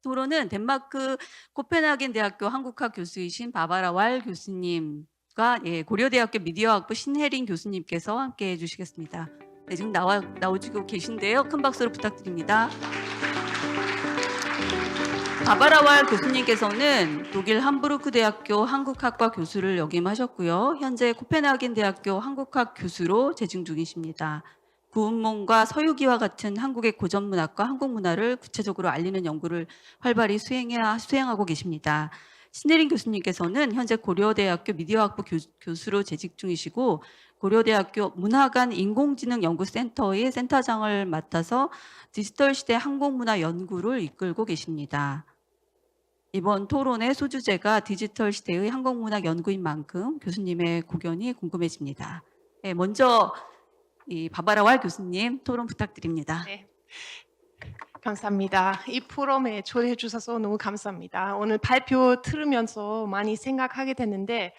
토론은 덴마크 코펜하겐 대학교 한국학 교수이신 바바라 왈 교수님과 고려대학교 미디어학부 신혜린 교수님께서 함께 해주시겠습니다. 네, 지금 나오시고 계신데요. 큰 박수로 부탁드립니다. 바바라 왈 교수님께서는 독일 함부르크 대학교 한국학과 교수를 역임하셨고요. 현재 코펜하겐 대학교 한국학 교수로 재직 중이십니다. 구운몽과 서유기와 같은 한국의 고전문학과 한국문화를 구체적으로 알리는 연구를 활발히 수행하고 계십니다. 신혜린 교수님께서는 현재 고려대학교 미디어학부 교수로 재직 중이시고 고려대학교 문화관 인공지능연구센터의 센터장을 맡아서 디지털 시대 한국문화 연구를 이끌고 계십니다. 이번 토론의 소주제가 디지털 시대의 한국문화 연구인 만큼 교수님의 고견이 궁금해집니다. 네, 먼저 바바라 왈 교수님 토론 부탁드립니다. 네, 감사합니다. 이 포럼에 초대해 주셔서 너무 감사합니다. 오늘 발표 들으면서 많이 생각하게 됐는데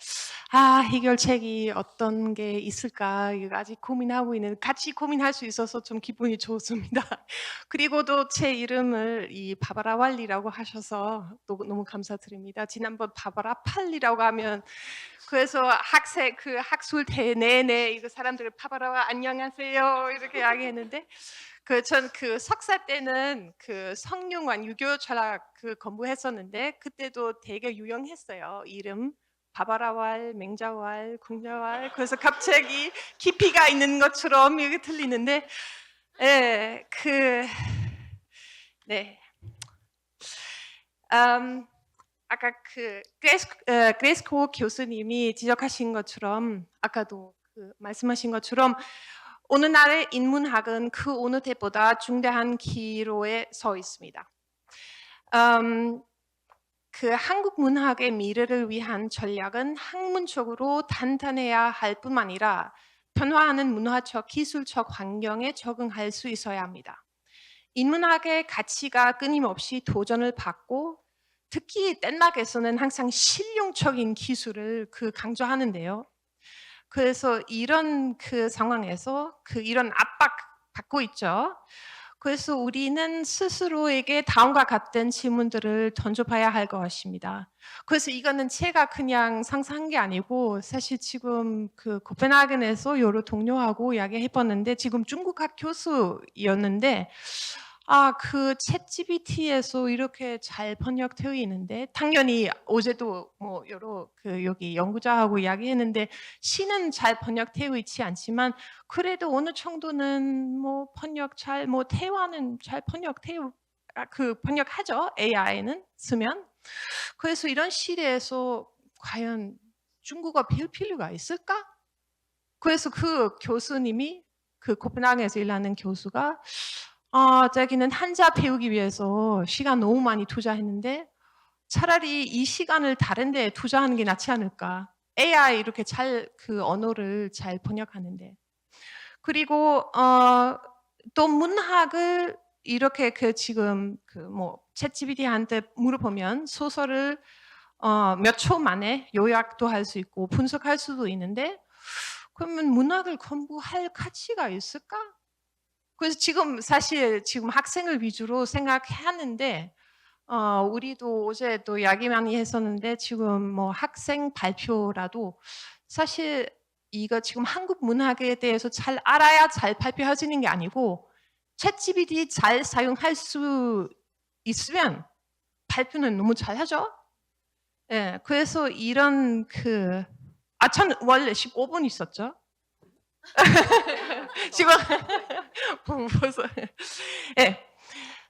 해결책이 어떤 게 있을까 아직 고민하고 있는, 같이 고민할 수 있어서 좀 기분이 좋습니다. 그리고도 제 이름을 이 바바라 왈리라고 하셔서 너무 감사드립니다. 지난번 바바라 팔리라고 하면 그래서 학술대 내내 이거 사람들 바바라 안녕하세요 이렇게 이야기했는데 전 석사 때는 성균관 유교 철학 공부했었는데 그때도 되게 유용했어요. 이름 바바라왈, 맹자왈, 궁자왈. 그래서 갑자기 깊이가 있는 것처럼 이렇게 들리는데, 네. 아까 그레스코 교수님이 지적하신 것처럼, 아까도 말씀하신 것처럼 오늘날의 인문학은 그 어느 때보다 중대한 기로에 서 있습니다. 한국 문학의 미래를 위한 전략은 학문적으로 단단해야 할 뿐만 아니라 변화하는 문화적, 기술적 환경에 적응할 수 있어야 합니다. 인문학의 가치가 끊임없이 도전을 받고 특히 덴마크에서는 항상 실용적인 기술을 강조하는데요. 그래서 이런 상황에서 이런 압박 받고 있죠. 그래서 우리는 스스로에게 다음과 같은 질문들을 던져봐야 할 것입니다. 그래서 이거는 제가 그냥 상상한 게 아니고 사실 지금 코펜하겐에서 여러 동료하고 이야기해봤는데 지금 중국학 교수였는데 챗GPT에서 이렇게 잘 번역되어 있는데 당연히 어제도 여러 여기 연구자하고 이야기했는데 시는 잘 번역되어 있지 않지만 그래도 어느 정도는 대화는 잘 번역하죠. AI는 쓰면. 그래서 이런 시대에서 과연 중국어 배울 필요가 있을까? 그래서 교수님이 코펜하겐에서 일하는 교수가 자기는 한자 배우기 위해서 시간 너무 많이 투자했는데 차라리 이 시간을 다른 데 투자하는 게 낫지 않을까. AI 이렇게 언어를 잘 번역하는데. 그리고 또 문학을 이렇게 지금 챗GPT한테 물어보면 소설을 몇 초 만에 요약도 할 수 있고 분석할 수도 있는데 그러면 문학을 공부할 가치가 있을까? 그래서 사실 지금 학생을 위주로 생각하는데 우리도 어제도 이야기 많이 했었는데 지금 학생 발표라도 사실 이거 지금 한국 문학에 대해서 잘 알아야 잘 발표해지는 게 아니고 챗GPT 잘 사용할 수 있으면 발표는 너무 잘하죠. 예, 그래서 이런 전 원래 15분 있었죠. 지금 벌써 예.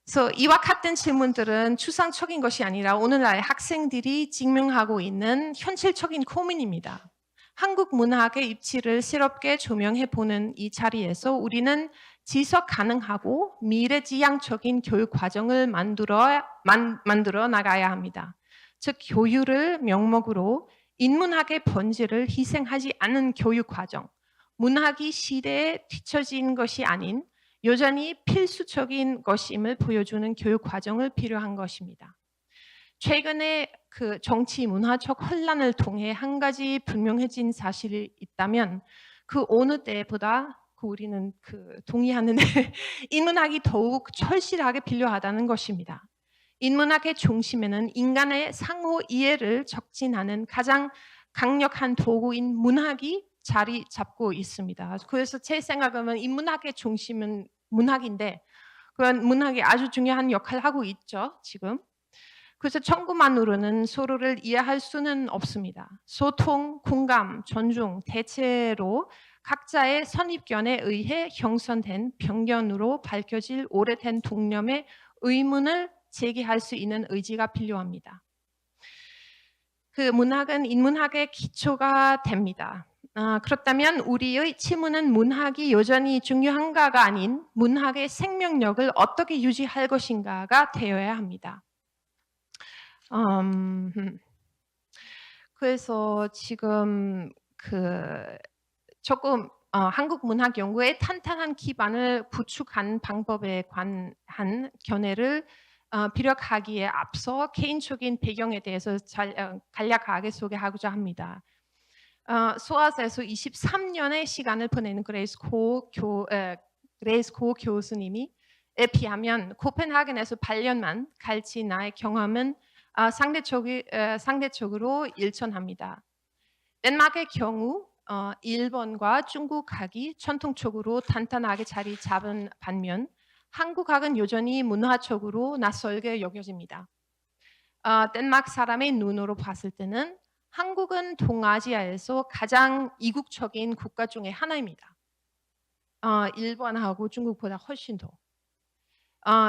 그래서 이와 같은 질문들은 추상적인 것이 아니라 오늘날 학생들이 직면하고 있는 현실적인 고민입니다. 한국 문학의 입지를 새롭게 조명해보는 이 자리에서 우리는 지속 가능하고 미래지향적인 교육 과정을 만들어 나가야 합니다. 즉 교육을 명목으로 인문학의 본질을 희생하지 않은 교육 과정, 문학이 시대에 뒤처진 것이 아닌 여전히 필수적인 것임을 보여주는 교육 과정을 필요한 것입니다. 최근에 정치 문화적 혼란을 통해 한 가지 분명해진 사실이 있다면 어느 때보다 우리는 동의하는데 인문학이 더욱 철실하게 필요하다는 것입니다. 인문학의 중심에는 인간의 상호 이해를 촉진하는 가장 강력한 도구인 문학이 자리 잡고 있습니다. 그래서 제 생각에는 인문학의 중심은 문학인데 그런 문학이 아주 중요한 역할을 하고 있죠, 지금. 그래서 청구만으로는 서로를 이해할 수는 없습니다. 소통, 공감, 존중, 대체로 각자의 선입견에 의해 형성된 편견으로 밝혀질 오래된 동념의 의문을 제기할 수 있는 의지가 필요합니다. 그 문학은 인문학의 기초가 됩니다. 그렇다면 우리의 질문은 문학이 여전히 중요한가가 아닌 문학의 생명력을 어떻게 유지할 것인가가 되어야 합니다. 그래서 지금 조금 한국 문학 연구의 탄탄한 기반을 구축한 방법에 관한 견해를 비력하기에 앞서 개인적인 배경에 대해서 간략하게 소개하고자 합니다. 소아스에서 23년의 시간을 보내는 그레이스 고 교수님이 비하면 코펜하겐에서 8년만 갈치 나의 경험은 상대적으로 일천합니다. 덴마크의 경우 일본과 중국학이 전통적으로 탄탄하게 자리 잡은 반면 한국학은 여전히 문화적으로 낯설게 여겨집니다. 덴마크 사람의 눈으로 봤을 때는 한국은 동아시아에서 가장 이국적인 국가 중에 하나입니다. 일본하고 중국보다 훨씬 더.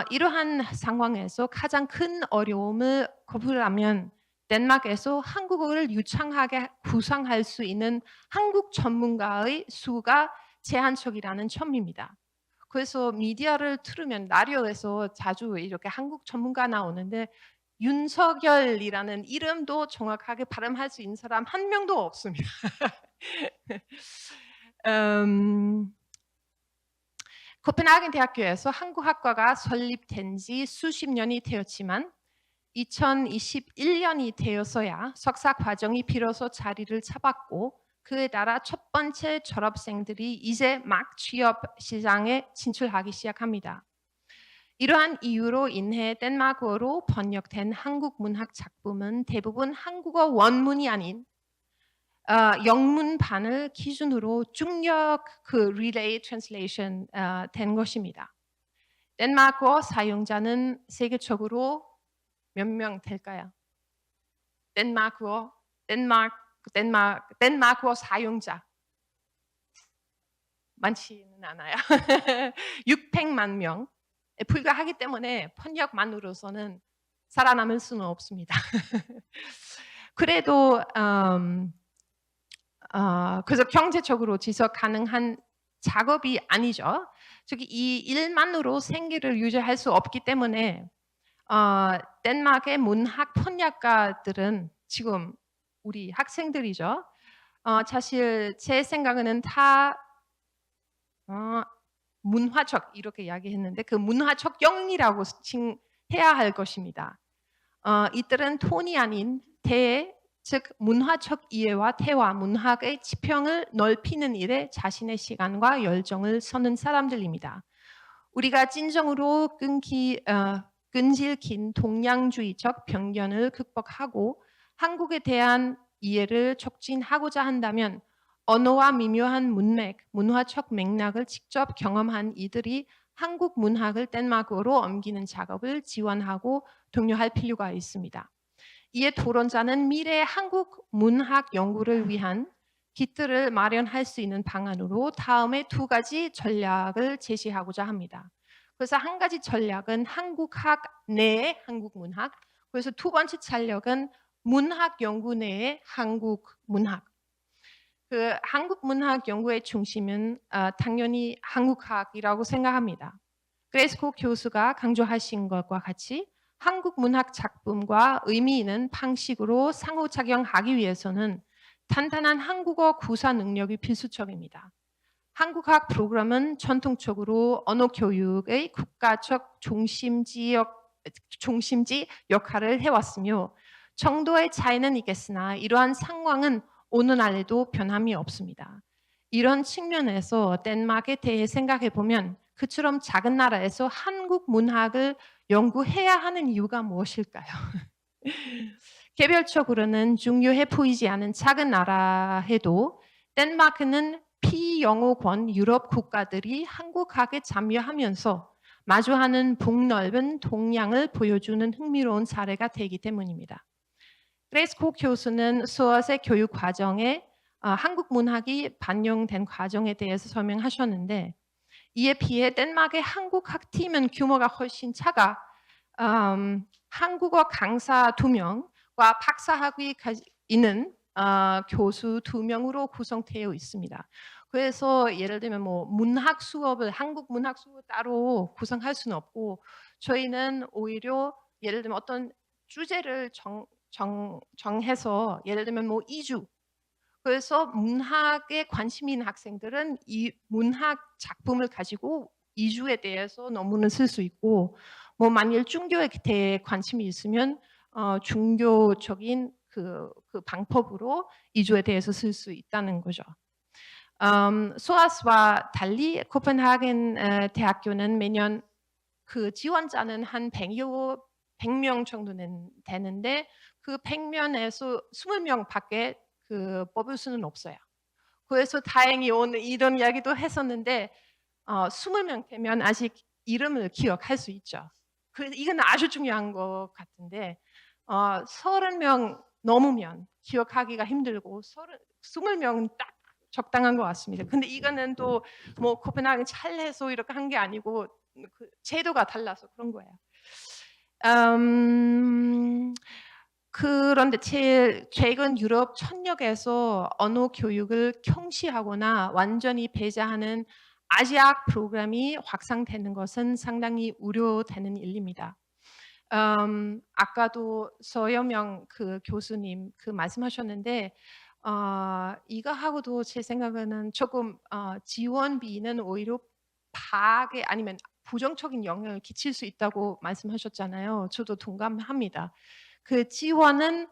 이러한 상황에서 가장 큰 어려움을 거부하면 덴마크에서 한국어를 유창하게 구상할 수 있는 한국 전문가의 수가 제한적이라는 점입니다. 그래서 미디어를 틀으면 라디오에서 자주 이렇게 한국 전문가 나오는데 윤석열이라는 이름도 정확하게 발음할 수 있는 사람 한 명도 없습니다. 코펜하겐 대학교에서 한국학과가 설립된 지 수십 년이 되었지만 2021년이 되어서야 석사 과정이 비로소 자리를 잡았고 그에 따라 첫 번째 졸업생들이 이제 막 취업 시장에 진출하기 시작합니다. 이러한 이유로 인해 덴마크어로 번역된 한국 문학 작품은 대부분 한국어 원문이 아닌 영문판을 기준으로 중력 relay translation 된 것입니다. 덴마크어 사용자는 세계적으로 몇 명 될까요? 덴마크어 사용자 많지는 않아요. 600만 명에 불과하기 때문에 번역만으로서는 살아남을 수는 없습니다. 그래도 그래서 경제적으로 지속 가능한 작업이 아니죠. 즉 이 일만으로 생계를 유지할 수 없기 때문에 덴마크의 문학 번역가들은 지금 우리 학생들이죠. 사실 제 생각에는 다 문화적 이렇게 이야기했는데 그 문화적 영이라고 해야 할 것입니다. 이들은 톤이 아닌 즉 문화적 이해와 대화, 문학의 지평을 넓히는 일에 자신의 시간과 열정을 쏟는 사람들입니다. 우리가 진정으로 끈질긴 동양주의적 편견을 극복하고 한국에 대한 이해를 촉진하고자 한다면 언어와 미묘한 문맥, 문화적 맥락을 직접 경험한 이들이 한국 문학을 덴마크어로 옮기는 작업을 지원하고 독려할 필요가 있습니다. 이에 토론자는 미래의 한국 문학 연구를 위한 기틀을 마련할 수 있는 방안으로 다음에 두 가지 전략을 제시하고자 합니다. 그래서 한 가지 전략은 한국학 내의 한국 문학, 그래서 두 번째 전략은 문학 연구 내의 한국 문학. 그 한국 문학 연구의 중심은 당연히 한국학이라고 생각합니다. 그레이스 교수가 강조하신 것과 같이 한국 문학 작품과 의미 있는 방식으로 상호작용하기 위해서는 탄탄한 한국어 구사 능력이 필수적입니다. 한국학 프로그램은 전통적으로 언어 교육의 국가적 중심지 역할을 해왔으며 정도의 차이는 있겠으나 이러한 상황은 오늘날에도 변함이 없습니다. 이런 측면에서 덴마크에 대해 생각해 보면 그처럼 작은 나라에서 한국 문학을 연구해야 하는 이유가 무엇일까요? 개별적으로는 중요해 보이지 않은 작은 나라 해도 덴마크는 피영어권 유럽 국가들이 한국학에 참여하면서 마주하는 폭넓은 동향을 보여주는 흥미로운 사례가 되기 때문입니다. 그레이스 코 교수는 수어의 교육 과정에 한국 문학이 반영된 과정에 대해서 설명하셨는데 이에 비해 덴마크의 한국학 팀은 규모가 훨씬 작아 한국어 강사 2명과 박사학위 있는 교수 2명으로 구성되어 있습니다. 그래서 예를 들면 뭐 문학 수업을 한국 문학 수업을 따로 구성할 수는 없고 저희는 오히려 예를 들면 어떤 주제를 정해서 예를 들면 뭐 2주 그래서 문학에 관심이 있는 학생들은 이 문학 작품을 가지고 2주에 대해서 논문을 쓸 수 있고 뭐 만일 중교에 대해 관심이 있으면 중교적인 그 방법으로 2주에 대해서 쓸 수 있다는 거죠. 소아스와 달리 코펜하겐 대학교는 매년 그 지원자는 한 100명 정도 되는데 그 100명에서 20명밖에 그 뽑을 수는 없어요. 그래서 다행히 오늘 이런 이야기도 했었는데 20명 되면 아직 이름을 기억할 수 있죠. 그래서 이건 아주 중요한 것 같은데 30명 넘으면 기억하기가 힘들고 20명은 딱 적당한 것 같습니다. 근데 이거는 또 뭐 코펜하겐 찰해서 이렇게 한 게 아니고 그 제도가 달라서 그런 거예요. 그런데 최근 유럽 천역에서 언어 교육을 경시하거나 완전히 배제하는 아시아 프로그램이 확산되는 것은 상당히 우려되는 일입니다. 아까도 서여명 그 교수님 그 말씀하셨는데 이거하고도 제 생각에는 조금 지원비는 오히려 파괴 아니면 부정적인 영향을 끼칠 수 있다고 말씀하셨잖아요. 저도 동감합니다. 그 지원은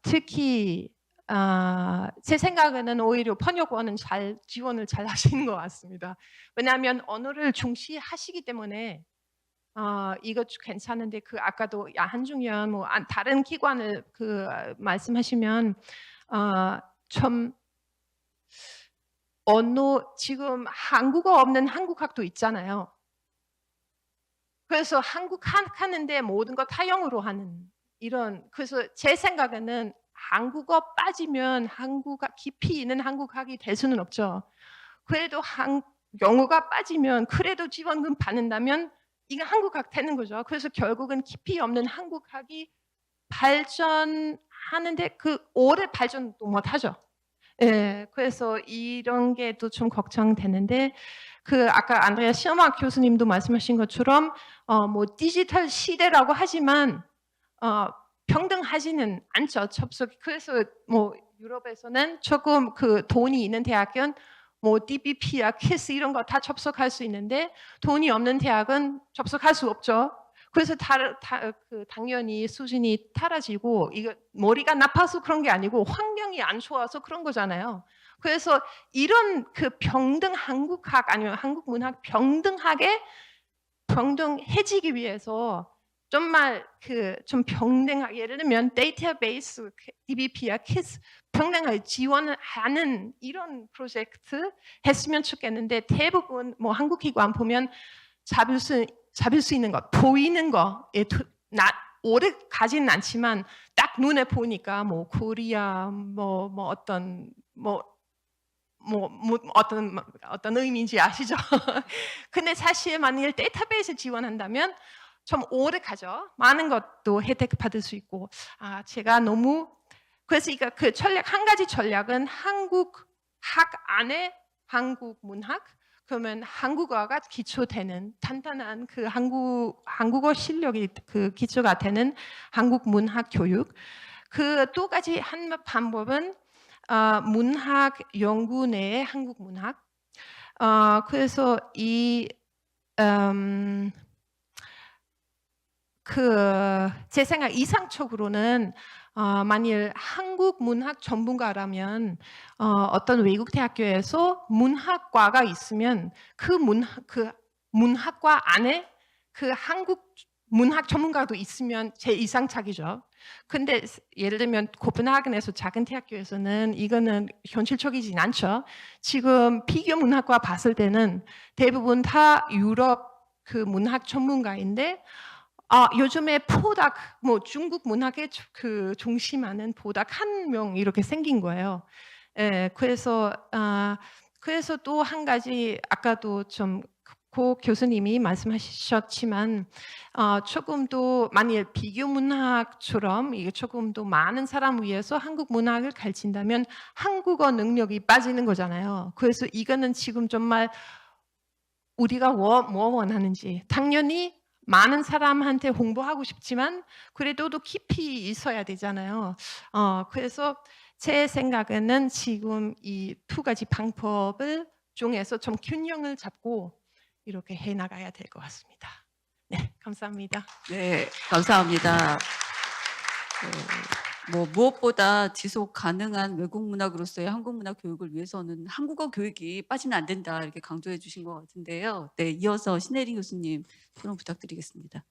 특히 제 생각에는 오히려 번역원은 지원을 잘 하시는 것 같습니다. 왜냐하면 언어를 중시하시기 때문에 이거 괜찮은데 그 아까도 한중연 뭐 다른 기관을 그 말씀하시면 좀 언어 지금 한국어 없는 한국학도 있잖아요. 그래서 한국학 하는데 모든 거 타영으로 하는 이런 그래서 제 생각에는 한국어 빠지면 한국학 깊이 있는 한국학이 될 수는 없죠. 그래도 영어가 빠지면 그래도 지원금 받는다면 이게 한국학 되는 거죠. 그래서 결국은 깊이 없는 한국학이 발전하는데 그 오래 발전도 못하죠. 예, 그래서 이런 게 또 좀 걱정되는데 그 아까 안드레아 시어막 교수님도 말씀하신 것처럼 뭐 디지털 시대라고 하지만 평등하지는 않죠. 접속이. 그래서 뭐 유럽에서는 조금 그 돈이 있는 대학은 뭐 DBP야, KISS 이런 거 다 접속할 수 있는데 돈이 없는 대학은 접속할 수 없죠. 그래서 당연히 수준이 떨어지고 이거 머리가 나빠서 그런 게 아니고 환경이 안 좋아서 그런 거잖아요. 그래서 이런 그 평등 한국학 아니면 한국 문학 평등해지기 위해서 정말 그 좀 평등하게 예를 들면 데이터베이스 DBP야 KISS 평등하게 지원을 하는 이런 프로젝트 했으면 좋겠는데 대부분 뭐 한국 기관 보면 잡을 수 있는 것, 보이는 거, 오래 가지는 않지만 딱 눈에 보니까 뭐 코리아 어떤 의미인지 아시죠? 근데 사실 만일 데이터베이스 지원한다면 좀 오래 가죠. 많은 것도 혜택 받을 수 있고 제가 너무 그래서 이거 그 전략 한 가지 전략은 한국학 안에 한국 문학 그러면 한국어가 기초되는 탄탄한 그 한국어 실력이 그 기초가 되는 한국 문학 교육. 그 또 가지 한 방법은 문학 연구 내의 한국 문학. 그래서 제 생각 이상적으로는 만일 한국 문학 전문가라면 어떤 외국 대학교에서 문학과가 있으면 그 문학과 안에 그 한국 문학 전문가도 있으면 제일 이상적이죠. 근데 예를 들면 코펜하겐에서 작은 대학교에서는 이거는 현실적이진 않죠. 지금 비교 문학과 봤을 때는 대부분 다 유럽 그 문학 전문가인데 요즘에 포닥 뭐 중국 문학에 그 중심하는 포닥 한 명 이렇게 생긴 거예요. 예. 그래서 또 한 가지 아까도 좀 고 교수님이 말씀하셨지만 조금 더 만일 비교 문학처럼 이게 조금 더 많은 사람 위해서 한국 문학을 가르친다면 한국어 능력이 빠지는 거잖아요. 그래서 이거는 지금 정말 우리가 뭐 원하는지 당연히 많은 사람한테 홍보하고 싶지만 그래도 또 깊이 있어야 되잖아요. 그래서 제 생각에는 지금 이 두 가지 방법을 중에서 좀 균형을 잡고 이렇게 해 나가야 될 것 같습니다. 네, 감사합니다. 네, 감사합니다. 뭐 무엇보다 지속 가능한 외국 문학으로서의 한국 문학 교육을 위해서는 한국어 교육이 빠지면 안 된다 이렇게 강조해 주신 것 같은데요. 네, 이어서 신혜리 교수님 토론 부탁드리겠습니다.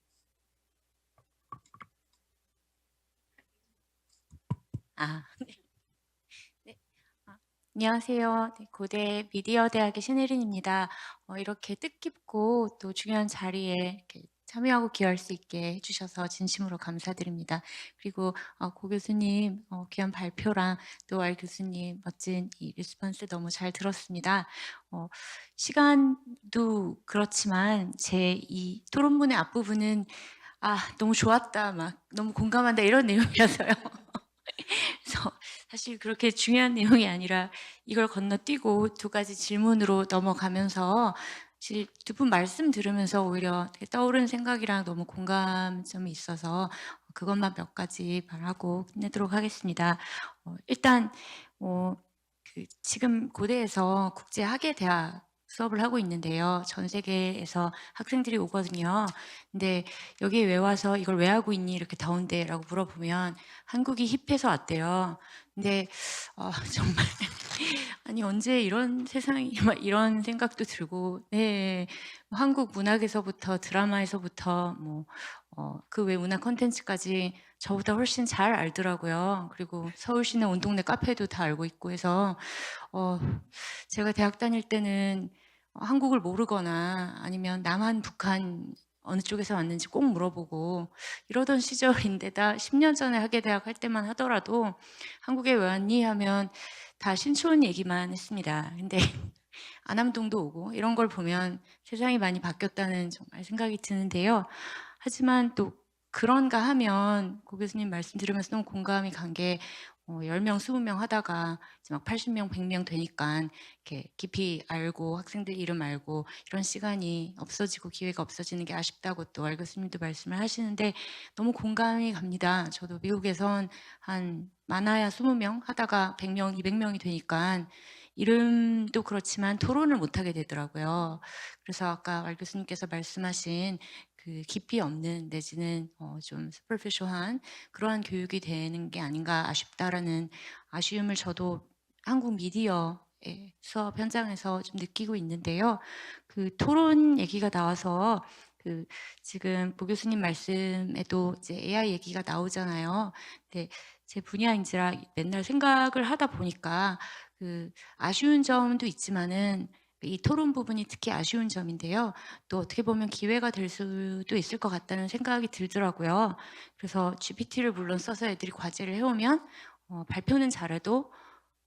네. 네. 안녕하세요. 네, 고대 미디어 대학의 신혜린입니다. 이렇게 뜻깊고 또 중요한 자리에 이렇게 참여하고 기여할 수 있게 해주셔서 진심으로 감사드립니다. 그리고 고 교수님 귀한 발표랑 또 알 교수님 멋진 이 리스폰스 너무 잘 들었습니다. 시간도 그렇지만 제 이 토론문의 앞부분은 너무 좋았다, 막 너무 공감한다 이런 내용이어서요. 그래서 사실 그렇게 중요한 내용이 아니라 이걸 건너뛰고 두 가지 질문으로 넘어가면서 사실 두 분 말씀 들으면서 오히려 되게 떠오른 생각이랑 너무 공감점이 있어서 그것만 몇 가지 말하고 끝내도록 하겠습니다. 일단 지금 고대에서 국제학예대학 수업을 하고 있는데요. 전 세계에서 학생들이 오거든요. 근데 여기에 왜 와서 이걸 왜 하고 있니? 이렇게 더운데 라고 물어보면 한국이 힙해서 왔대요. 근데 정말 아니 언제 이런 세상이 막 이런 생각도 들고 네. 뭐 한국 문학에서부터 드라마에서부터 뭐 그 외 문화 콘텐츠까지 저보다 훨씬 잘 알더라고요. 그리고 서울 시내 온 동네 카페도 다 알고 있고 해서 제가 대학 다닐 때는 한국을 모르거나 아니면 남한, 북한 어느 쪽에서 왔는지 꼭 물어보고 이러던 시절인데다 10년 전에 학예대학 할 때만 하더라도 한국에 왜 왔니? 하면 다 신촌 얘기만 했습니다. 근데 안암동도 오고 이런 걸 보면 세상이 많이 바뀌었다는 정말 생각이 드는데요. 하지만 또 그런가 하면 고 교수님 말씀 들으면서 너무 공감이 간 게 10명, 20명 하다가 이제 막 80명, 100명 되니까 이렇게 깊이 알고 학생들 이름 알고 이런 시간이 없어지고 기회가 없어지는 게 아쉽다고 또 알 교수님도 말씀을 하시는데 너무 공감이 갑니다. 저도 미국에선 한 많아야 20명 하다가 100명, 200명이 되니까 이름도 그렇지만 토론을 못 하게 되더라고요. 그래서 아까 말 교수님께서 말씀하신 그 깊이 없는 내지는 좀 superficial한 그러한 교육이 되는 게 아닌가 아쉽다라는 아쉬움을 저도 한국 미디어의 수업 현장에서 좀 느끼고 있는데요. 그 토론 얘기가 나와서 그 지금 보 교수님 말씀에도 이제 AI 얘기가 나오잖아요. 근데 제 분야인지라 맨날 생각을 하다 보니까 그 아쉬운 점도 있지만은 이 토론 부분이 특히 아쉬운 점인데요. 또 어떻게 보면 기회가 될 수도 있을 것 같다는 생각이 들더라고요. 그래서 GPT를 물론 써서 애들이 과제를 해오면 발표는 잘해도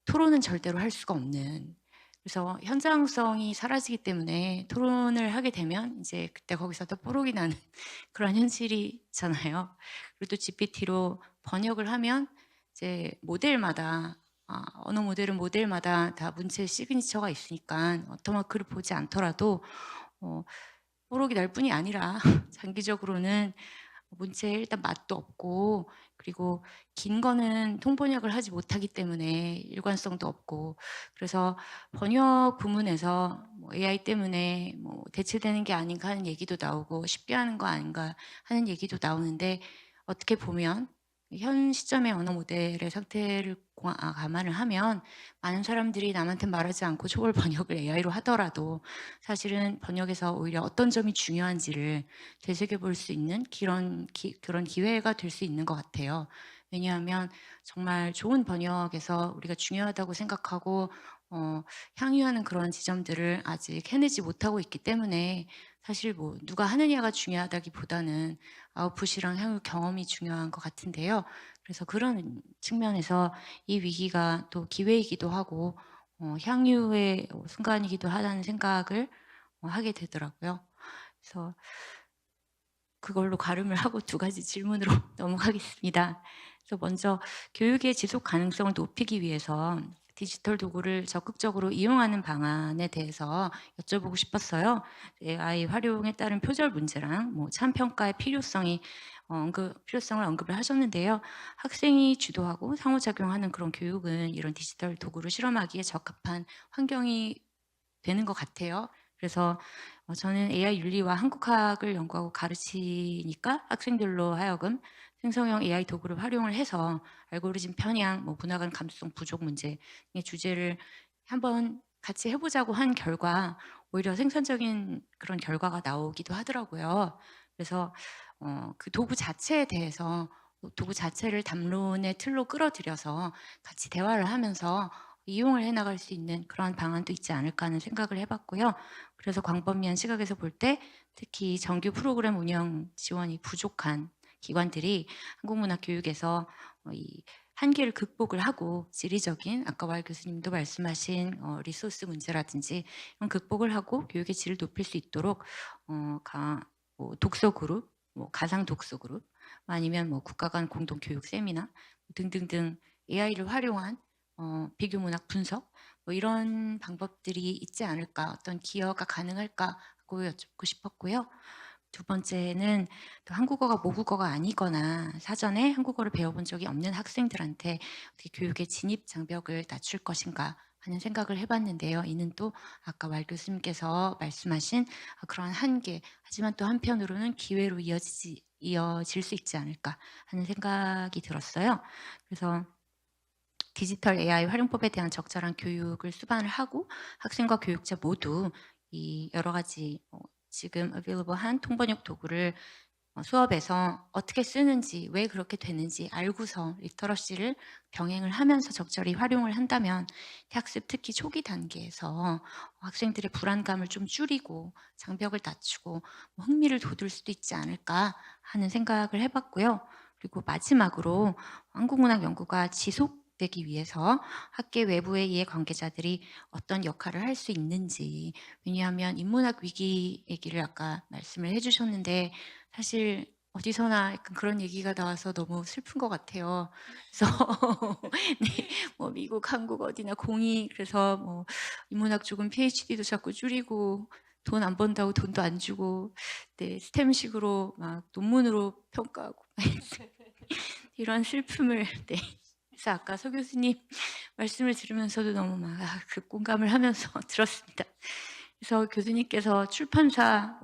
토론은 절대로 할 수가 없는. 그래서 현장성이 사라지기 때문에 토론을 하게 되면 이제 그때 거기서 또 뽀록이 나는 그런 현실이잖아요. 그리고 또 GPT로 번역을 하면 이제 모델마다 언어 모델은 모델마다 다 문체 시그니처가 있으니까 어토마크를 보지 않더라도 뽀록이 날 뿐이 아니라 장기적으로는 문체에 일단 맛도 없고 그리고 긴 거는 통번역을 하지 못하기 때문에 일관성도 없고 그래서 번역 부문에서 뭐 AI 때문에 뭐 대체되는 게 아닌가 하는 얘기도 나오고 쉽게 하는 거 아닌가 하는 얘기도 나오는데 어떻게 보면 현 시점의 언어 모델의 상태를 감안을 하면 많은 사람들이 남한테 말하지 않고 초벌 번역을 AI로 하더라도 사실은 번역에서 오히려 어떤 점이 중요한지를 되새겨볼 수 있는 그런 기회가 될 수 있는 것 같아요. 왜냐하면 정말 좋은 번역에서 우리가 중요하다고 생각하고 향유하는 그런 지점들을 아직 해내지 못하고 있기 때문에 사실 뭐 누가 하느냐가 중요하다기보다는 아웃풋이랑 향유 경험이 중요한 것 같은데요. 그래서 그런 측면에서 이 위기가 또 기회이기도 하고 향유의 순간이기도 하다는 생각을 하게 되더라고요. 그래서 그걸로 가름을 하고 두 가지 질문으로 넘어가겠습니다. 그래서 먼저 교육의 지속 가능성을 높이기 위해서 디지털 도구를 적극적으로 이용하는 방안에 대해서 여쭤보고 싶었어요. AI 활용에 따른 표절 문제랑 뭐 참평가의 필요성을 언급을 하셨는데요. 학생이 주도하고 상호작용하는 그런 교육은 이런 디지털 도구를 실험하기에 적합한 환경이 되는 것 같아요. 그래서 저는 AI 윤리와 한국학을 연구하고 가르치니까 학생들로 하여금 생성형 AI 도구를 활용을 해서 알고리즘 편향, 뭐 문화간 감수성 부족 문제 의 주제를 한번 같이 해보자고 한 결과 오히려 생산적인 그런 결과가 나오기도 하더라고요. 그래서 그 도구 자체에 대해서 도구 자체를 담론의 틀로 끌어들여서 같이 대화를 하면서 이용을 해나갈 수 있는 그런 방안도 있지 않을까 하는 생각을 해봤고요. 그래서 광범위한 시각에서 볼 때 특히 정규 프로그램 운영 지원이 부족한 기관들이 한국문화교육에서 이 한계를 극복을 하고 지리적인 아까 왈 교수님도 말씀하신 리소스 문제라든지 이런 극복을 하고 교육의 질을 높일 수 있도록 뭐 독서 그룹, 뭐 가상 독서 그룹, 아니면 뭐 국가 간 공동 교육 세미나 등등등 AI를 활용한 비교 문학 분석 뭐 이런 방법들이 있지 않을까, 어떤 기여가 가능할까 하고 여쭙고 싶었고요. 두 번째는 또 한국어가 모국어가 아니거나 사전에 한국어를 배워본 적이 없는 학생들한테 어떻게 교육의 진입 장벽을 낮출 것인가 하는 생각을 해봤는데요. 이는 또 아까 왈 교수님께서 말씀하신 그런 한계, 하지만 또 한편으로는 기회로 이어질 수 있지 않을까 하는 생각이 들었어요. 그래서 디지털 AI 활용법에 대한 적절한 교육을 수반을 하고 학생과 교육자 모두 이 여러 가지 지금 available한 통번역 도구를 수업에서 어떻게 쓰는지, 왜 그렇게 되는지 알고서 리터러시를 병행을 하면서 적절히 활용을 한다면 학습 특히 초기 단계에서 학생들의 불안감을 좀 줄이고 장벽을 낮추고 흥미를 돋울 수도 있지 않을까 하는 생각을 해봤고요. 그리고 마지막으로 한국문학 연구가 지속되기 위해서 학계 외부의 이해관계자들이 어떤 역할을 할 수 있는지, 왜냐하면 인문학 위기 얘기를 아까 말씀을 해주셨는데 사실 어디서나 약간 그런 얘기가 나와서 너무 슬픈 것 같아요. 그래서 네, 뭐 미국, 한국 어디나 공이 그래서 뭐 인문학 쪽은 PhD도 자꾸 줄이고 돈 안 번다고 돈도 안 주고 네, 스템식으로 막 논문으로 평가하고 이런 슬픔을 네. 그래서 아까 서 교수님 말씀을 들으면서도 너무 막 공감을 하면서 들었습니다. 그래서 교수님께서 출판사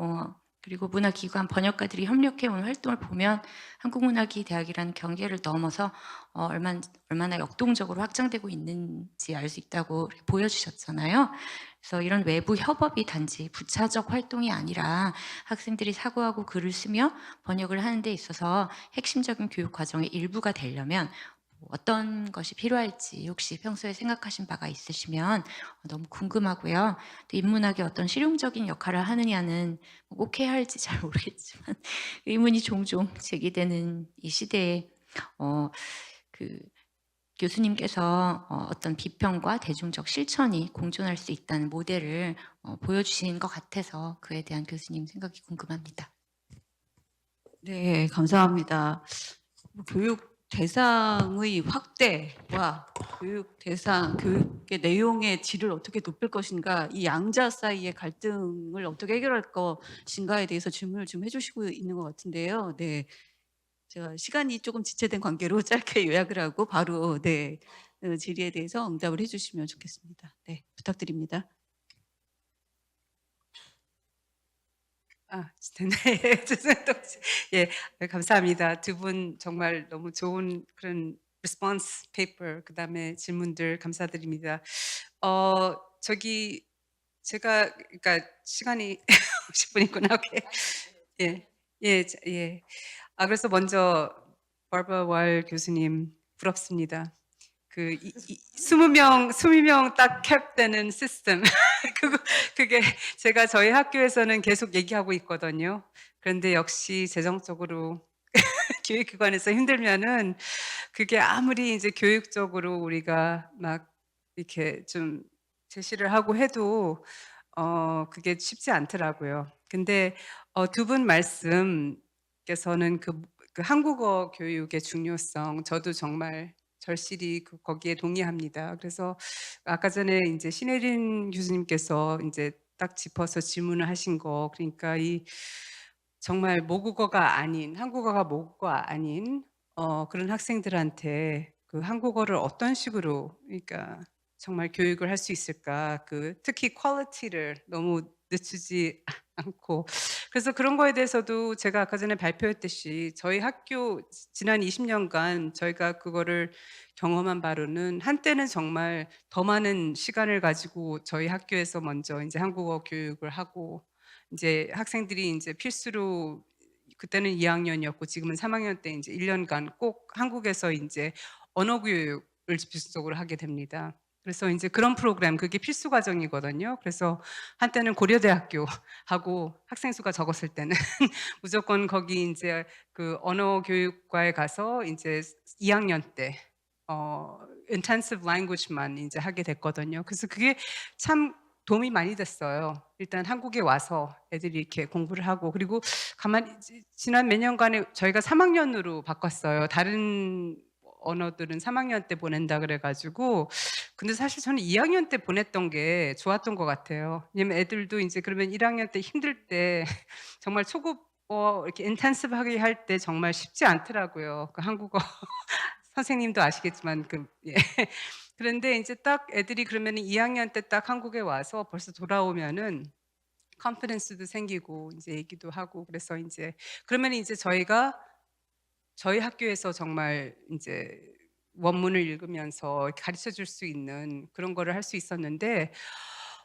그리고 문화기관 번역가들이 협력해온 활동을 보면 한국문학이 대학이라는 경계를 넘어서 얼마나 역동적으로 확장되고 있는지 알 수 있다고 보여주셨잖아요. 그래서 이런 외부 협업이 단지 부차적 활동이 아니라 학생들이 사고하고 글을 쓰며 번역을 하는 데 있어서 핵심적인 교육 과정의 일부가 되려면 어떤 것이 필요할지 혹시 평소에 생각하신 바가 있으시면 너무 궁금하고요. 또 인문학이 어떤 실용적인 역할을 하느냐는 꼭 해야 할지 잘 모르겠지만 의문이 종종 제기되는 이 시대에 그 교수님께서 어떤 비평과 대중적 실천이 공존할 수 있다는 모델을 보여주신 것 같아서 그에 대한 교수님 생각이 궁금합니다. 네, 감사합니다. 교육 대상의 확대와 교육의 내용의 질을 어떻게 높일 것인가, 이 양자 사이의 갈등을 어떻게 해결할 것인가에 대해서 질문을 좀 해주시고 있는 것 같은데요. 네, 제가 시간이 조금 지체된 관계로 짧게 요약을 하고 바로 네, 질의에 대해서 응답을 해주시면 좋겠습니다. 네, 부탁드립니다. 네. 죄송합니다. 예. 감사합니다. 두 분 정말 너무 좋은 그런 리스폰스 페이퍼 그다음에 질문들 감사드립니다. 저기 제가 그러니까 시간이 50 분이구나. 오케이. 예. 예. 예. 그래서 먼저 바버라 왈 교수님 부럽습니다. 그 20 명 딱 캡되는 시스템. 그거 그게 제가 저희 학교에서는 계속 얘기하고 있거든요. 그런데 역시 재정적으로 교육기관에서 힘들면은 그게 아무리 이제 교육적으로 우리가 막 이렇게 좀 제시를 하고 해도 그게 쉽지 않더라고요. 근데 두 분 말씀께서는 그 한국어 교육의 중요성 저도 정말 절실히 거기에 동의합니다. 그래서 아까 전에 인제 신혜린 교수님께서 인제 딱 짚어서 질문을 하신 거 그러니까 이 정말 모국어가 아닌 한국어가 모국어가 아닌 그런 학생들한테 그 한국어를 어떤 식으로 그러니까 정말 교육을 할 수 있을까? 특히 퀄리티를 너무 늦추지 않고 그래서 그런 거에 대해서도 제가 아까 전에 발표했듯이 저희 학교 지난 20 년간 저희가 그거를 경험한 바로는 한때는 정말 더 많은 시간을 가지고 저희 학교에서 먼저 인제 한국어 교육을 하고 인제 학생들이 인제 필수로 그때는 2 학년이었고 지금은 3 학년 때 인제 1 년간 꼭 한국에서 인제 언어 교육을 필수적으로 하게 됩니다. 그래서 인제 그런 프로그램 그게 필수 과정이거든요. 그래서 한때는 고려대학교하고 학생 수가 적었을 때는 무조건 거기 인제 그 언어 교육과에 가서 인제 2 학년 때 intensive language만 인제 하게 됐거든요. 그래서 그게 참 도움이 많이 됐어요. 일단 한국에 와서 애들이 이렇게 공부를 하고 그리고 가만히 지난 몇 년간에 저희가 3 학년으로 바꿨어요. 다른 언어들은 3 학년 때 보낸다 그래 가지고 근데 사실 저는 2 학년 때 보냈던 게 좋았던 것 같아요. 왜냐면 애들도 인제 그러면 1 학년 때 힘들 때 정말 초급어 이렇게 인텐시브하게 할 때 정말 쉽지 않더라고요. 그 한국어 선생님도 아시겠지만 예. 그런데 인제 딱 애들이 그러면은 2 학년 때 딱 한국에 와서 벌써 돌아오면은 컨피던스도 생기고 인제 얘기도 하고 그래서 인제 그러면 인제 저희 학교에서 정말 인제 원문을 읽으면서 가르쳐 줄 수 있는 그런 거를 할 수 있었는데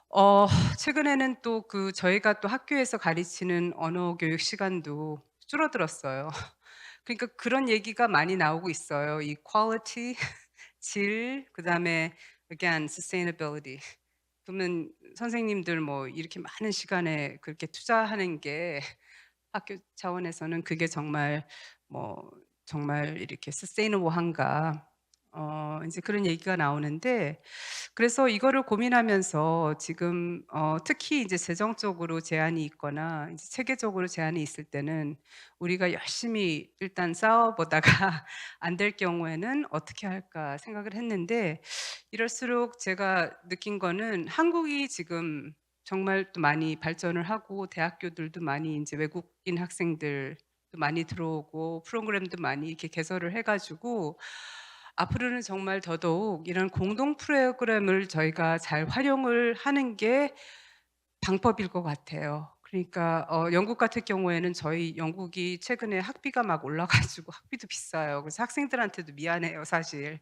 어 최근에는 또 저희가 또 학교에서 가르치는 언어 교육 시간도 줄어들었어요. 그러니까 그런 얘기가 많이 나오고 있어요. 이 quality 질 그다음에 again sustainability. 그러면 선생님들 뭐 이렇게 많은 시간에 그렇게 투자하는 게 학교 차원에서는 그게 정말 뭐 정말 이렇게 sustainable한가 인제 그런 얘기가 나오는데 그래서 이거를 고민하면서 지금 특히 이제 재정적으로 제한이 있거나 이제 체계적으로 제한이 있을 때는 우리가 열심히 일단 싸워 보다가 안 될 경우에는 '어떻게 할까?' 생각을 했는데 이럴수록 제가 느낀 거는 한국이 지금 정말 또 많이 발전을 하고 대학교들도 많이 인제 외국인 학생들도 많이 들어오고 프로그램도 많이 이렇게 개설을 해 가지고 앞으로는 정말 더더욱 이런 공동 프로그램을 저희가 잘 활용을 하는 게 방법일 것 같아요. 그러니까 영국 같은 경우에는 저희 영국이 최근에 학비가 막 올라 가지고 학비도 비싸요. 그래서 학생들한테도 미안해요 사실.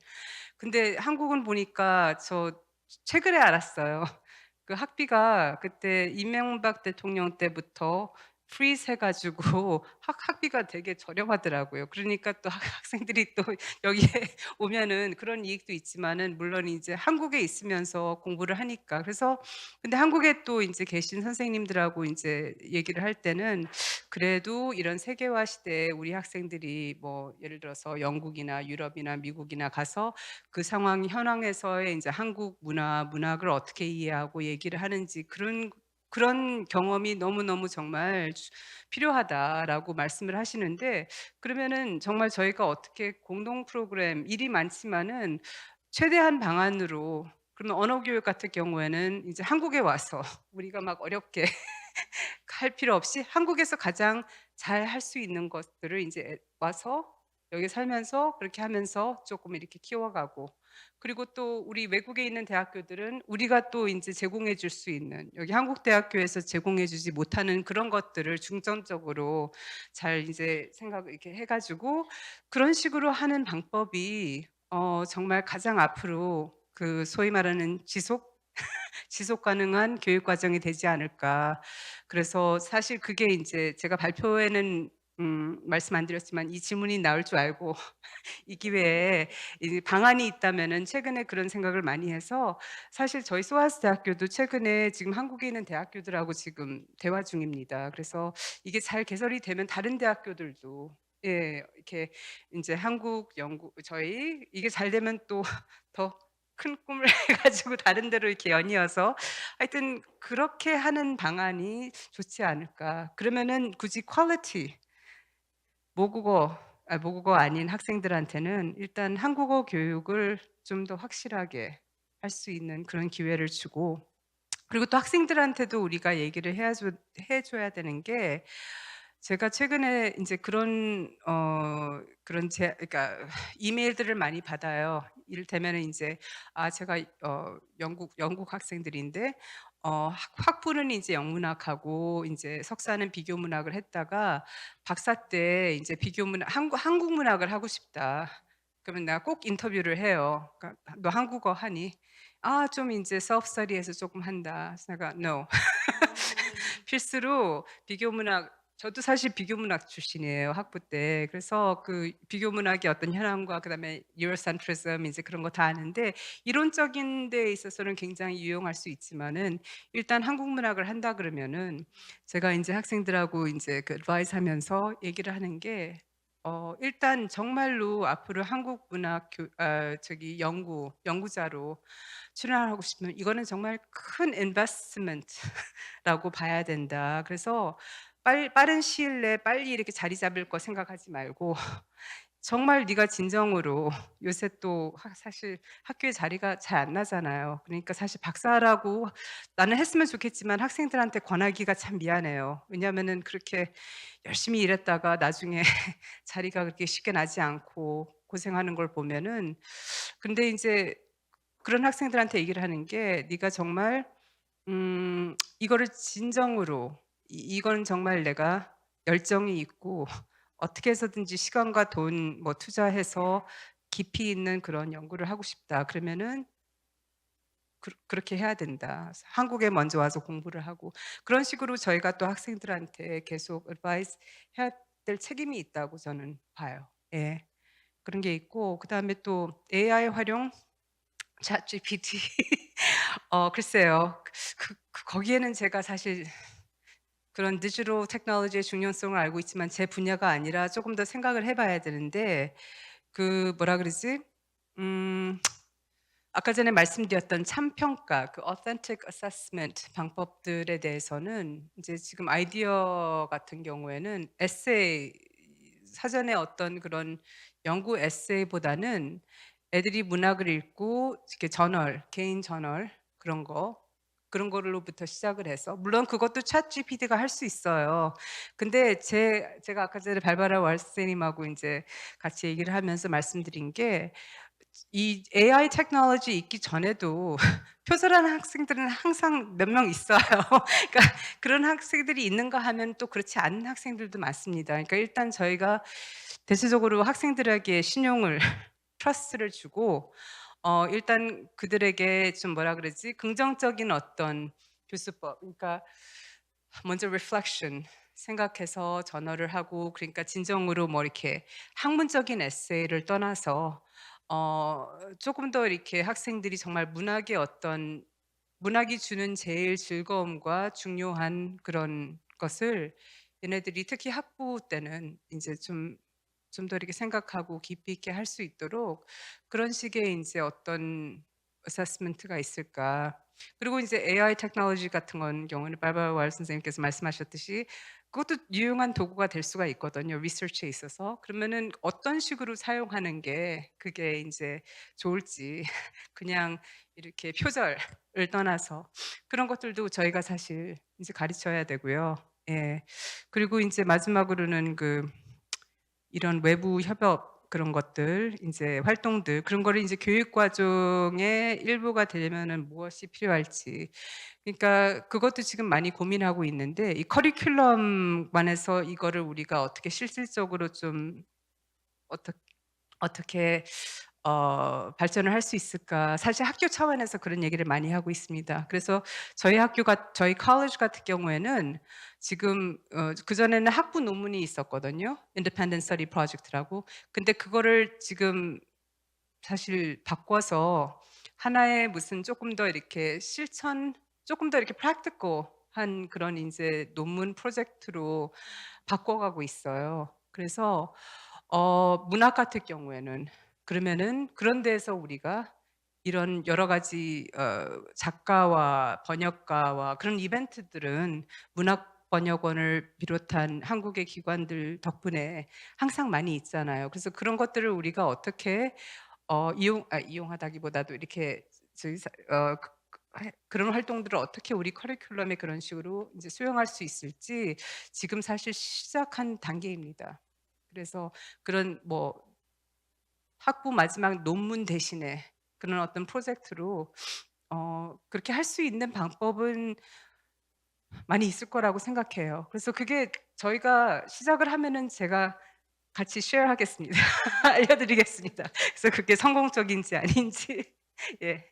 근데 한국은 보니까 저 최근에 알았어요. 그 학비가 그때 이명박 대통령 때부터 freeze 해 가지고 학비가 되게 저렴하더라고요. 그러니까 또 학생들이 또 여기에 오면은 그런 이익도 있지만은 물론 이제 한국에 있으면서 공부를 하니까. 그래서 근데 한국에 또 인제 계신 선생님들하고 인제 얘기를 할 때는 그래도 이런 세계화 시대에 우리 학생들이 뭐 예를 들어서 영국이나 유럽이나 미국이나 가서 그 상황 현황에서의 인제 한국 문학을 어떻게 이해하고 얘기를 하는지 그런 경험이 너무너무 정말 필요하다라고 말씀을 하시는데 그러면은 정말 저희가 어떻게 공동 프로그램 일이 많지만은 최대한 방안으로 그러면 언어 교육 같은 경우에는 인제 한국에 와서 우리가 막 어렵게 할 필요 없이 한국에서 가장 잘 할 수 있는 것들을 인제 와서 여기 살면서 그렇게 하면서 쪼끔 이렇게 키워가고 그리고 또 우리 외국에 있는 대학교들은 우리가 또 인제 제공해 줄 수 있는 여기 한국 대학교에서 제공해 주지 못하는 그런 것들을 중점적으로 잘 이제 생각을 이렇게 해 가지고 그런 식으로 하는 방법이 정말 가장 앞으로 그 소위 말하는 지속 가능한 교육 과정이 되지 않을까. 그래서 사실 그게 인제 제가 발표에는 말씀 안 드렸지만 이 질문이 나올 줄 알고 이 기회에 이 방안이 있다면은 최근에 그런 생각을 많이 해서 사실 저희 소아스 대학교도 최근에 지금 한국에 있는 대학교들하고 지금 대화 중입니다. 그래서 이게 잘 개설이 되면 다른 대학교들도 이렇게 인제 한국, 영국 저희 이게 잘 되면 또 더 큰 꿈을 해 가지고 다른 데로 이렇게 연이어서 하여튼 그렇게 하는 방안이 좋지 않을까. 그러면은 굳이 퀄리티 모국어 아닌 학생들한테는 일단 한국어 교육을 좀 더 확실하게 할 수 있는 그런 기회를 주고 그리고 또 학생들한테도 우리가 얘기를 해 줘야 되는 게 제가 최근에 인제 그런 그러니까 이메일들을 많이 받아요. 이를테면은 인제 제가 영국 학생들인데 학부는 인제 영문학하고 인제 석사는 비교문학을 했다가 박사 때 인제 비교문학 한국 문학을 하고 싶다. 그러면 내가 꼭 인터뷰를 해요. 그러니까 "너 한국어 하니?" 좀 인제 self study해서 쪼끔 한다." 그래서 내가 "No." 필수로 비교문학 저도 사실 비교문학 출신이에요, 학부 때. 그래서 그 비교문학의 어떤 현황과 그다음에 유로센트리즘 인제 그런 거 다 아는데 이론적인 데 있어서는 굉장히 유용할 수 있지만은 일단 한국 문학을 한다 그러면은 제가 인제 학생들하고 인제 그 advise 하면서 얘기를 하는 게 일단 정말로 앞으로 한국 문학 연구자로 출연하고 싶으면 이거는 정말 큰 investment라고 봐야 된다. 그래서 빠른 시일 내에 빨리 이렇게 자리 잡을 거 생각하지 말고 정말 네가 진정으로 요새 또 사실 학교에 자리가 잘 안 나잖아요. 그러니까 사실 박사라고 나는 했으면 좋겠지만 학생들한테 권하기가 참 미안해요. 왜냐하면은 그렇게 열심히 일했다가 나중에 자리가 그렇게 쉽게 나지 않고 고생하는 걸 보면은 근데 인제 그런 학생들한테 얘기를 하는 게 "네가 정말 이거를 진정으로 이건 정말 내가 열정이 있고 어떻게 해서든지 시간과 돈 뭐 투자해서 깊이 있는 그런 연구를 하고 싶다." 그러면은 그렇게 해야 된다. 한국에 먼저 와서 공부를 하고 그런 식으로 저희가 또 학생들한테 계속 advice 해야 될 책임이 있다고 저는 봐요. 예. 그런 게 있고 그다음에 또 AI 활용 ChatGPT 글쎄요. 거기에는 제가 사실 그런 디지털 테크놀로지의 중요성을 알고 있지만 제 분야가 아니라 쪼금 더 생각을 해 봐야 되는데 그 뭐라 그러지? 음 아까 전에 말씀드렸던 참평가 그 authentic assessment 방법들에 대해서는 인제 지금 아이디어 같은 경우에는 에세이 사전에 어떤 그런 연구 에세이보다는 애들이 문학을 읽고 이렇게 개인 저널 그런 거로부터 시작을 해서 물론 그것도 ChatGPT가 할 수 있어요. 근데 제가 아까 전에 발바라 월스님하고 인제 같이 얘기를 하면서 말씀드린 게 이 AI 테크놀로지 있기 전에도 표절하는 학생들은 항상 몇 명 있어요. 그러니까 그런 학생들이 있는가 하면 또 그렇지 않은 학생들도 많습니다. 그러니까 일단 저희가 대체적으로 학생들에게 신용을 트러스트를 주고 일단 그들에게 좀 뭐라 그러지? 긍정적인 어떤 교수법 그러니까 먼저 reflection 생각해서 전어를 하고 그러니까 진정으로 뭐 이렇게 학문적인 에세이를 떠나서 쪼금 더 이렇게 학생들이 정말 문학이 주는 제일 즐거움과 중요한 그런 것을 얘네들이 특히 학부 때는 인제 좀 더 이렇게 생각하고 깊이 있게 할 수 있도록 그런 식의 인제 어떤 어세스먼트가 있을까. 그리고 인제 AI 테크놀로지 같은 경우는 바바라 와일 선생님께서 말씀하셨듯이 그것도 유용한 도구가 될 수가 있거든요, 리서치에 있어서. 그러면은 어떤 식으로 사용하는 게 그게 인제 좋을지 그냥 이렇게 표절을 떠나서 그런 것들도 저희가 사실 인제 가르쳐야 되고요. 예. 그리고 인제 마지막으로는 이런 외부 협업 그런 것들, 이제 활동들 그런 거를 이제 교육 과정의 일부가 되려면은 무엇이 필요할지. 그러니까 그것도 지금 많이 고민하고 있는데 이 커리큘럼만에서 이거를 우리가 어떻게 실질적으로 좀 어떻게 어떻게 발전을 할 수 있을까? 사실 학교 차원에서 그런 얘기를 많이 하고 있습니다. 그래서 저희 컬리지 같은 경우에는 지금 그전에는 학부 논문이 있었거든요. Independent Study Project라고. 근데 그거를 지금 사실 바꿔서 하나의 무슨 조금 더 이렇게 조금 더 이렇게 practical한 그런 인제 논문 프로젝트로 바꿔가고 있어요. 그래서 문학 같은 경우에는 그러면은 그런 데에서 우리가 이런 여러 가지 작가와 번역가와 그런 이벤트들은 문학번역원을 비롯한 한국의 기관들 덕분에 항상 많이 있잖아요. 그래서 그런 것들을 우리가 어떻게 이용하다기보다도 이렇게 저희 그런 활동들을 어떻게 우리 커리큘럼에 그런 식으로 이제 수용할 수 있을지 지금 사실 시작한 단계입니다. 그래서 그런 뭐 학부 마지막 논문 대신에 그런 어떤 프로젝트로 그렇게 할 수 있는 방법은 많이 있을 거라고 생각해요. 그래서 그게 저희가 시작을 하면은 제가 같이 쉐어하겠습니다. 알려드리겠습니다. 그래서 그게 성공적인지 아닌지 예.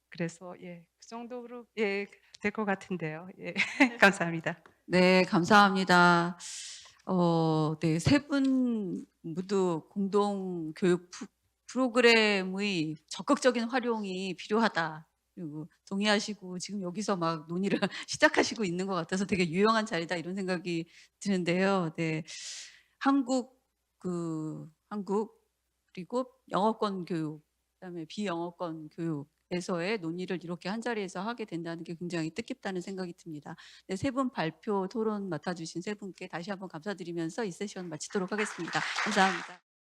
그래서 예, 그 정도로 예, 될 것 같은데요. 예. 감사합니다. 네, 감사합니다. 네, 세 분 모두 공동 교육 프로그램의 적극적인 활용이 필요하다. 그리고 동의하시고 지금 여기서 막 논의를 시작하시고 있는 것 같아서 되게 유용한 자리다 이런 생각이 드는데요. 네, 한국 그리고 영어권 교육, 그다음에 비영어권 교육에서의 논의를 이렇게 한 자리에서 하게 된다는 게 굉장히 뜻깊다는 생각이 듭니다. 네, 세 분 발표 토론 맡아주신 세 분께 다시 한번 감사드리면서 이 세션 마치도록 하겠습니다. 감사합니다.